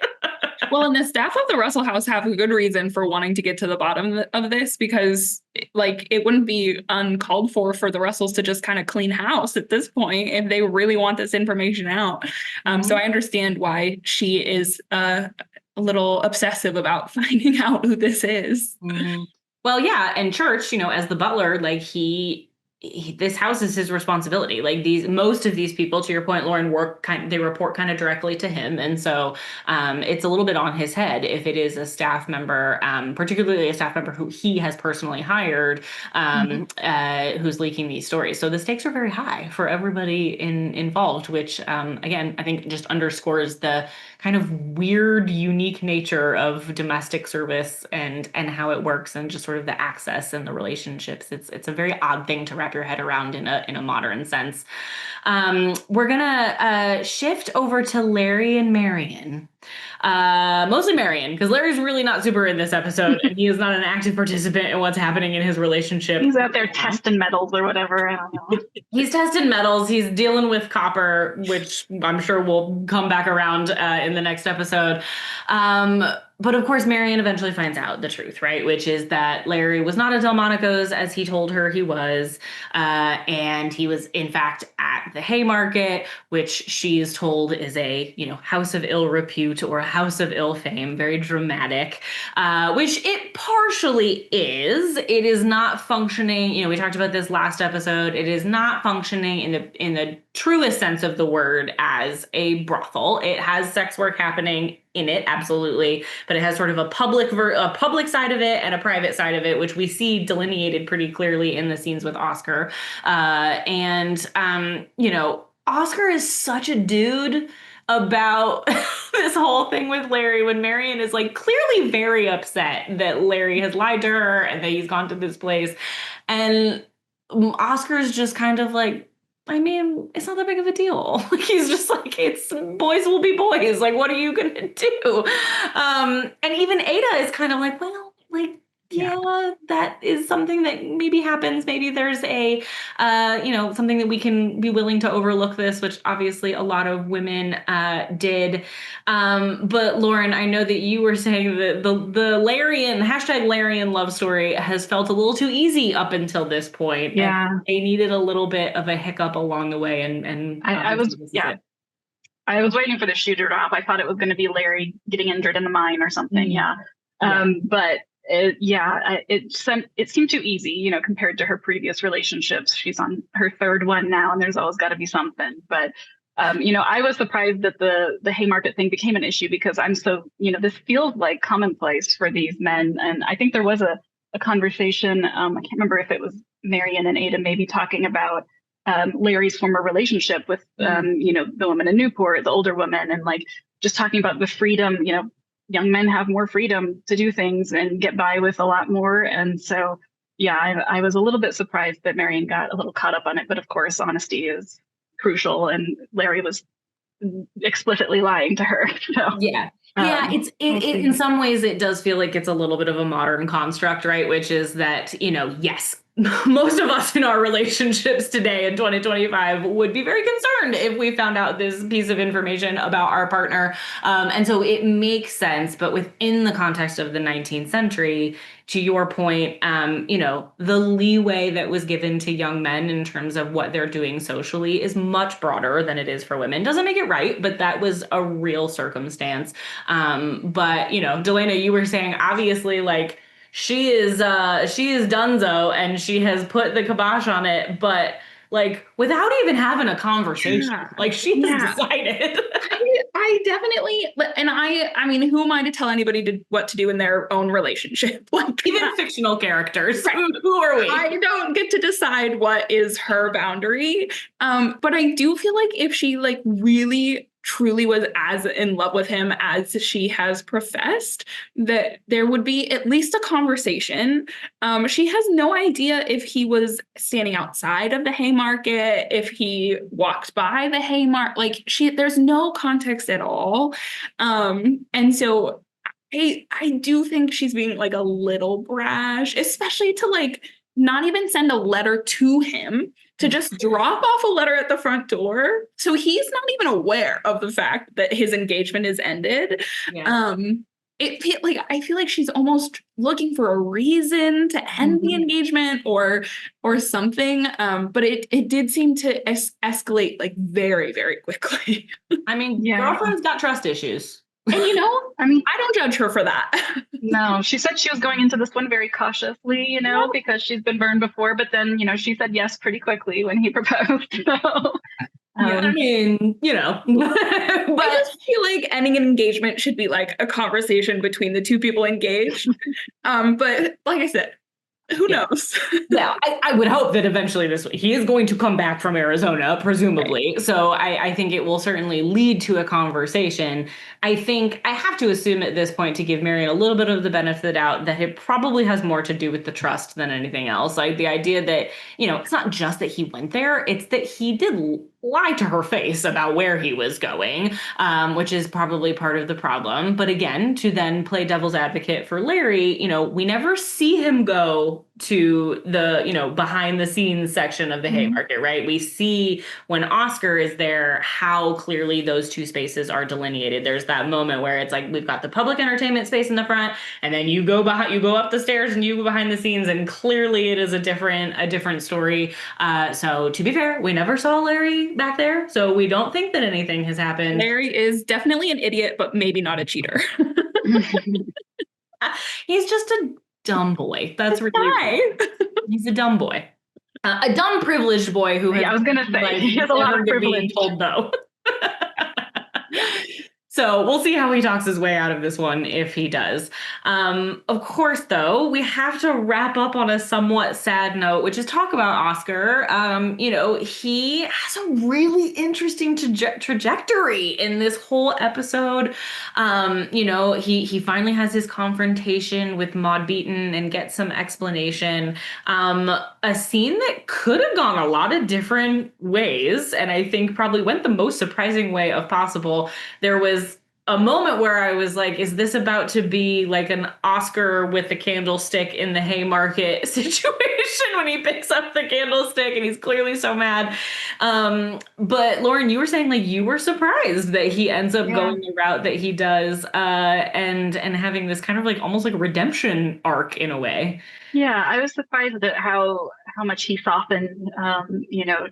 Well, and the staff of the Russell House have a good reason for wanting to get to the bottom of this, because it wouldn't be uncalled for the Russells to just kind of clean house at this point if they really want this information out. So I understand why she is a little obsessive about finding out who this is.
Well, yeah, and Church, as the butler, this house is his responsibility. Most of these people, to your point, Lauren, they report kind of directly to him. And so it's a little bit on his head if it is a staff member, particularly a staff member who he has personally hired, who's leaking these stories. So the stakes are very high for everybody involved, which, again, I think just underscores the kind of weird, unique nature of domestic service and how it works, and just sort of the access and the relationships. It's a very odd thing to wrap your head around in a modern sense. We're gonna shift over to Larry and Marian. Mostly Marian, because Larry's really not super in this episode, and he is not an active participant in what's happening in his relationship.
He's out there testing metals or whatever. I don't know.
He's testing metals. He's dealing with copper, which I'm sure will come back around in the next episode. But of course, Marian eventually finds out the truth, right? Which is that Larry was not at Delmonico's as he told her he was. And he was, in fact, at the Haymarket, which she is told is a, house of ill repute feud or a house of ill fame, very dramatic, which it partially is. It is not functioning. We talked about this last episode. It is not functioning in the truest sense of the word as a brothel. It has sex work happening in it, absolutely, but it has sort of a public side of it and a private side of it, which we see delineated pretty clearly in the scenes with Oscar. Oscar is such a dude about this whole thing with Larry when Marion is like clearly very upset that Larry has lied to her and that he's gone to this place. And Oscar's just kind of like, I mean, it's not that big of a deal. Like, he's just like, it's boys will be boys. Like, what are you going to do? And even Ada is kind of like, well, like, yeah, that is something that maybe happens. Maybe there's a, something that we can be willing to overlook this, which obviously a lot of women did. But Lauren, I know that you were saying that the Larian, #Larian love story has felt a little too easy up until this point.
Yeah.
And they needed a little bit of a hiccup along the way. And
I was waiting for the shoe to drop. I thought it was going to be Larry getting injured in the mine or something. But it seemed too easy, compared to her previous relationships. She's on her third one now, and there's always got to be something. But, I was surprised that the Haymarket thing became an issue because I'm so, this feels like commonplace for these men. And I think there was a conversation, I can't remember if it was Marion and Ada maybe talking about Larry's former relationship with, the woman in Newport, the older woman, and like just talking about the freedom, young men have more freedom to do things and get by with a lot more. And so, I was a little bit surprised that Marion got a little caught up on it. But of course, honesty is crucial. And Larry was explicitly lying to her. So,
it in some ways, it does feel like it's a little bit of a modern construct, right? Which is that, yes, most of us in our relationships today in 2025 would be very concerned if we found out this piece of information about our partner. And so it makes sense. But within the context of the 19th century, to your point, the leeway that was given to young men in terms of what they're doing socially is much broader than it is for women. Doesn't make it right, but that was a real circumstance. But Delana, you were saying, obviously, like, she is donezo and she has put the kibosh on it, but like without even having a conversation, like she has decided.
I definitely, and I mean, who am I to tell anybody what to do in their own relationship? Like,
even fictional characters, right. Who are we?
I don't get to decide what is her boundary. But I do feel like if she like really truly was as in love with him as she has professed, that there would be at least a conversation. She has no idea if he was standing outside of the Haymarket, if he walked by the Haymarket, like there's no context at all. And so I do think she's being like a little brash, especially to like not even send a letter to him, to just drop off a letter at the front door. So he's not even aware of the fact that his engagement is ended.
Yeah.
I feel like she's almost looking for a reason to end the engagement or something. But it did seem to escalate like very, very quickly.
I mean, girlfriend's got trust issues.
And I don't judge her for that.
No, she said she was going into this one very cautiously, because she's been burned before. But then, she said yes pretty quickly when he proposed. So,
I mean, but
I just feel like ending an engagement should be like a conversation between the two people engaged. But like I said, who knows?
Yeah, I would hope that eventually he is going to come back from Arizona, presumably. Right. So I think it will certainly lead to a conversation. I think I have to assume at this point, to give Marion a little bit of the benefit of the doubt, that it probably has more to do with the trust than anything else. Like the idea that, it's not just that he went there, it's that he did lie to her face about where he was going, which is probably part of the problem. But again, to then play devil's advocate for Larry, we never see him go to the, behind the scenes section of the Haymarket, right? We see when Oscar is there, how clearly those two spaces are delineated. There's that moment where it's like, we've got the public entertainment space in the front, and then you go up the stairs and you go behind the scenes, and clearly it is a different story. So to be fair, we never saw Larry back there, so we don't think that anything has happened.
Larry is definitely an idiot, but maybe not a cheater.
He's just a dumb boy. That's really he's a dumb boy. A dumb privileged boy who has,
I was gonna say he has a lot of privilege.
Told no. So we'll see how he talks his way out of this one, if he does. Of course, though, we have to wrap up on a somewhat sad note, which is talk about Oscar. He has a really interesting trajectory in this whole episode. He finally has his confrontation with Maud Beaton and gets some explanation. A scene that could have gone a lot of different ways, and I think probably went the most surprising way of possible. There was a moment where I was like, is this about to be like an Oscar with a candlestick in the Haymarket situation when he picks up the candlestick and he's clearly so mad? But Lauren, you were saying like you were surprised that he ends up going the route that he does, and having this kind of like almost like a redemption arc in a way.
Yeah, I was surprised at how much he softened,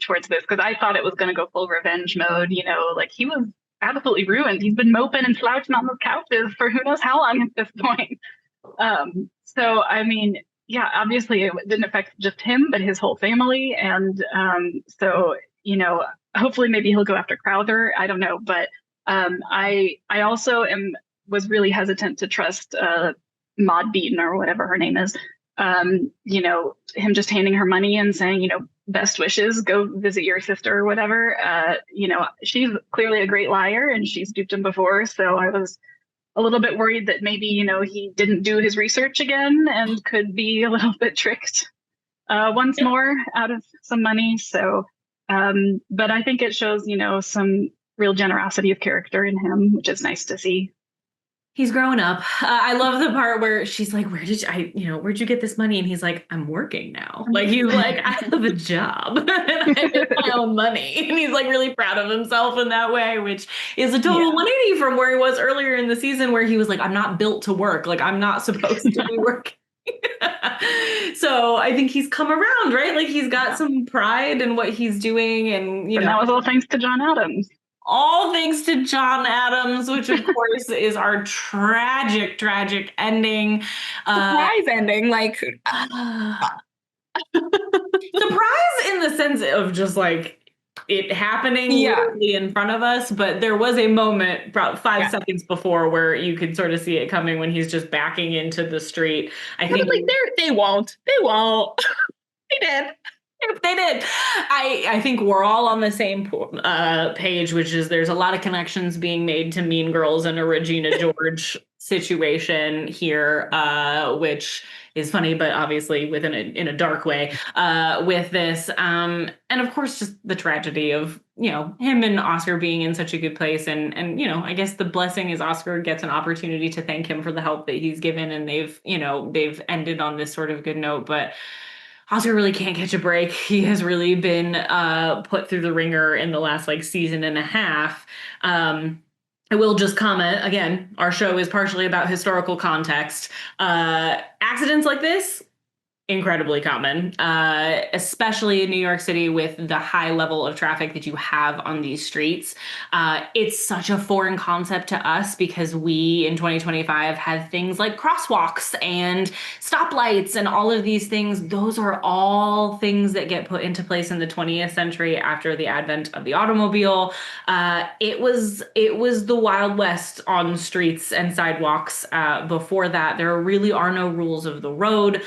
towards this, because I thought it was going to go full revenge mode. Like he was absolutely ruined. He's been moping and slouching on those couches for who knows how long at this point. So, I mean, yeah, obviously it didn't affect just him, but his whole family. And hopefully maybe he'll go after Crowther. I don't know. But I also was really hesitant to trust Maud Beaton or whatever her name is. Him just handing her money and saying, best wishes, go visit your sister or whatever. She's clearly a great liar and she's duped him before. So I was a little bit worried that maybe, he didn't do his research again and could be a little bit tricked once more out of some money. So, but I think it shows, some real generosity of character in him, which is nice to see.
He's growing up. I love the part where she's like, where'd you get this money? And he's like, I'm working now. Like, he's like, I have a job and I make my own money. And he's like really proud of himself in that way, which is a total 180 from where he was earlier in the season, where he was like, I'm not built to work. Like, I'm not supposed to be working. So I think he's come around, right? Like he's got some pride in what he's doing. And,
that was all thanks to John Adams.
All thanks to John Adams, which of course is our tragic ending.
Surprise ending, like
surprise in the sense of just like it happening literally in front of us. But there was a moment about 5 seconds before where you could sort of see it coming when he's just backing into the street. I think
like they won't. They did.
If they did. I think we're all on the same page, which is there's a lot of connections being made to Mean Girls and a Regina George situation here, which is funny, but obviously in a dark way with this. And of course, just the tragedy of, him and Oscar being in such a good place. And I guess the blessing is Oscar gets an opportunity to thank him for the help that he's given. And they've ended on this sort of good note. But Oscar really can't catch a break. He has really been put through the ringer in the last season and a half. I will just comment, again, our show is partially about historical context. Accidents like this, incredibly common, especially in New York City with the high level of traffic that you have on these streets. It's such a foreign concept to us because we in 2025 had things like crosswalks and stoplights and all of these things. Those are all things that get put into place in the 20th century after the advent of the automobile. It was the Wild West on streets and sidewalks. Before that, there really are no rules of the road.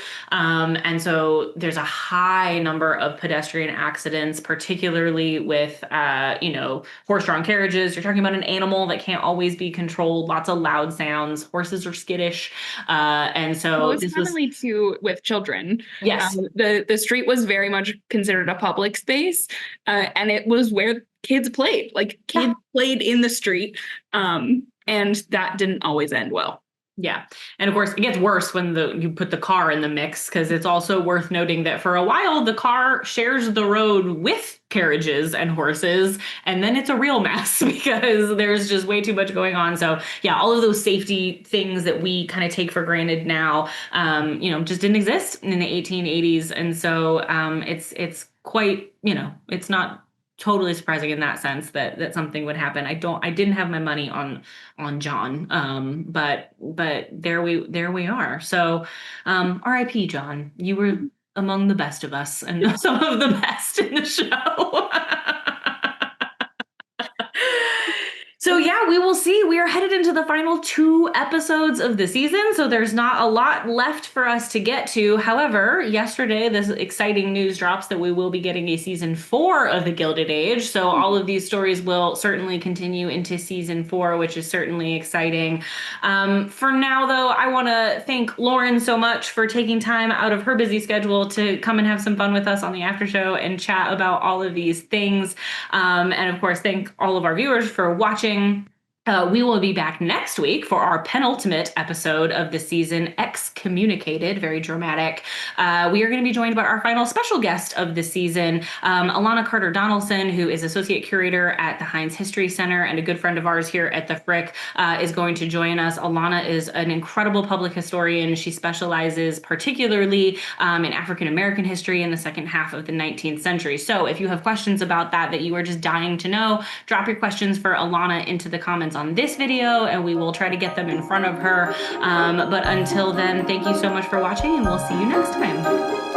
And so there's a high number of pedestrian accidents, particularly with, horse-drawn carriages. You're talking about an animal that can't always be controlled, lots of loud sounds. Horses are skittish. And so
it's commonly too with children.
Yes.
The street was very much considered a public space, and it was where kids played. Like kids played in the street, and that didn't always end well.
Yeah. And of course, it gets worse when you put the car in the mix, because it's also worth noting that for a while, the car shares the road with carriages and horses, and then it's a real mess because there's just way too much going on. So yeah, all of those safety things that we kind of take for granted now, just didn't exist in the 1880s. And so it's quite, it's not totally surprising in that sense that something would happen. I didn't have my money on John. But there we are. So RIP John. You were among the best of us and some of the best in the show. So yeah, we will see. We are headed into the final 2 episodes of the season, so there's not a lot left for us to get to. However, yesterday, this exciting news drops that we will be getting a season 4 of The Gilded Age. So all of these stories will certainly continue into season 4, which is certainly exciting. For now, though, I want to thank Lauren so much for taking time out of her busy schedule to come and have some fun with us on the after show and chat about all of these things. And of course, thank all of our viewers for watching. We will be back next week for our penultimate episode of the season, Excommunicated, very dramatic. We are going to be joined by our final special guest of the season, Alana Carter-Donaldson, who is Associate Curator at the Heinz History Center and a good friend of ours here at the Frick, is going to join us. Alana is an incredible public historian. She specializes particularly in African-American history in the second half of the 19th century. So if you have questions about that you are just dying to know, drop your questions for Alana into the comments on this video, and we will try to get them in front of her. But until then, thank you so much for watching, and we'll see you next time.